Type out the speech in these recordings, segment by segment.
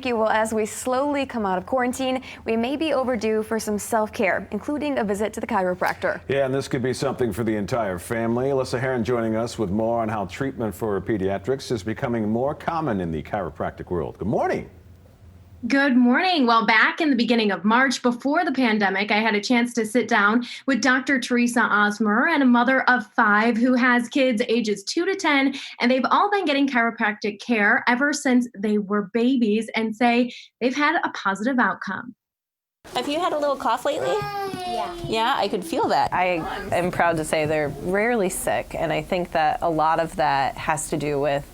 you. Well, as we slowly come out of quarantine, we may be overdue for some self-care, including a visit to the chiropractor. Yeah, and this could be something for the entire family. Alyssa Heron joining us with more on how treatment for pediatrics is becoming more common in the chiropractic world. Good morning. Good morning. Well, back in the beginning of March, before the pandemic, I had a chance to sit down with Dr. Teresa Osmer, and a mother of 5 who has kids ages 2 to 10, and they've all been getting chiropractic care ever since they were babies, and say they've had a positive outcome. Have you had a little cough lately? Yeah. Yeah, I could feel that. I am proud to say they're rarely sick, and I think that a lot of that has to do with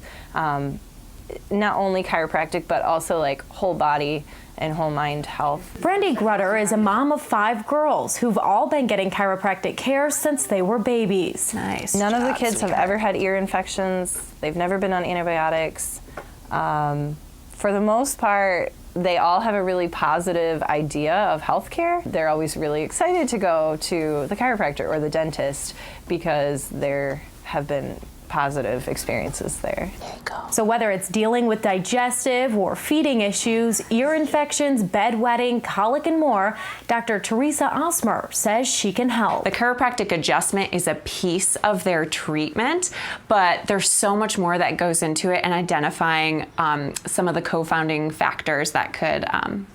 not only chiropractic, but also like whole body and whole mind health. Brandy Grutter is a mom of 5 girls who've all been getting chiropractic care since they were babies. Nice. None of the kids have ever had ear infections. They've never been on antibiotics. For the most part, they all have a really positive idea of healthcare. They're always really excited to go to the chiropractor or the dentist because there have been positive experiences there. There you go. So whether it's dealing with digestive or feeding issues, ear infections, bedwetting, colic, and more, Dr. Teresa Osmer says she can help. The chiropractic adjustment is a piece of their treatment, but there's so much more that goes into it, and identifying some of the co-founding factors that could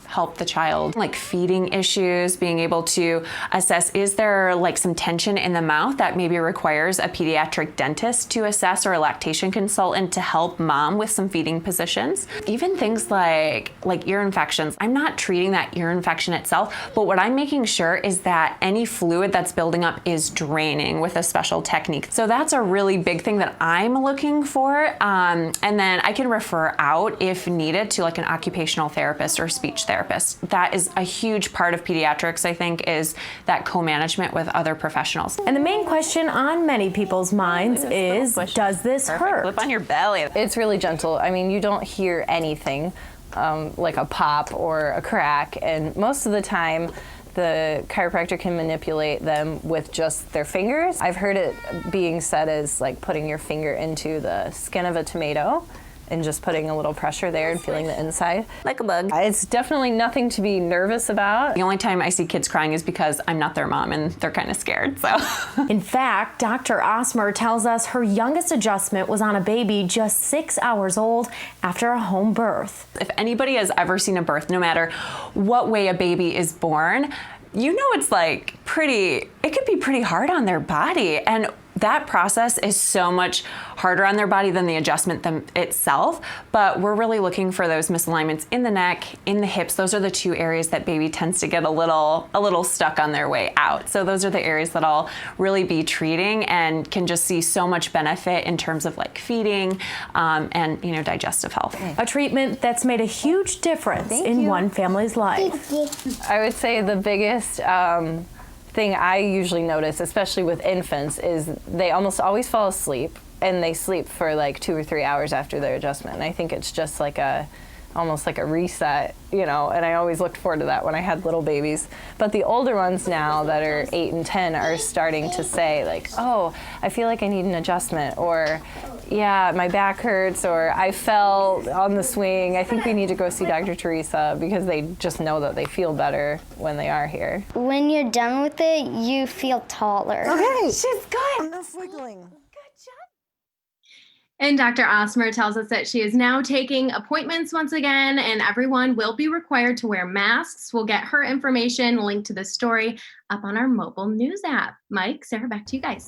help the child, like feeding issues, being able to assess, is there like some tension in the mouth that maybe requires a pediatric dentist to assess, or a lactation consultant to help mom with some feeding positions. Even things like ear infections. I'm not treating that ear infection itself, but what I'm making sure is that any fluid that's building up is draining with a special technique. So that's a really big thing that I'm looking for. And then I can refer out if needed to like an occupational therapist or speech therapist. That is a huge part of pediatrics, I think, is that co-management with other professionals. And the main question on many people's minds is, does this hurt? Flip on your belly. It's really gentle. I mean, you don't hear anything like a pop or a crack, and most of the time the chiropractor can manipulate them with just their fingers. I've heard it being said as like putting your finger into the skin of a tomato and just putting a little pressure there and feeling the inside. Like a bug. It's definitely nothing to be nervous about. The only time I see kids crying is because I'm not their mom and they're kind of scared, so. In fact, Dr. Osmer tells us her youngest adjustment was on a baby just 6 hours old after a home birth. If anybody has ever seen a birth, no matter what way a baby is born, you know it's like it could be pretty hard on their body. And that process is so much harder on their body than the adjustment itself. But we're really looking for those misalignments in the neck, in the hips. Those are the 2 areas that baby tends to get a little stuck on their way out. So those are the areas that I'll really be treating, and can just see so much benefit in terms of like feeding and digestive health. A treatment that's made a huge difference in one family's life. I would say the biggest thing I usually notice, especially with infants, is they almost always fall asleep, and they sleep for like 2 or 3 hours after their adjustment. And I think it's just like almost like a reset, and I always looked forward to that when I had little babies. But the older ones now that are 8 and 10 are starting to say like, oh, I feel like I need an adjustment, or yeah, my back hurts, or I fell on the swing. I think we need to go see Dr. Teresa, because they just know that they feel better when they are here. When you're done with it, you feel taller. Okay, she's good. Enough wiggling. And Dr. Osmer tells us that she is now taking appointments once again, and everyone will be required to wear masks. We'll get her information linked to this story up on our mobile news app. Mike, Sarah, back to you guys.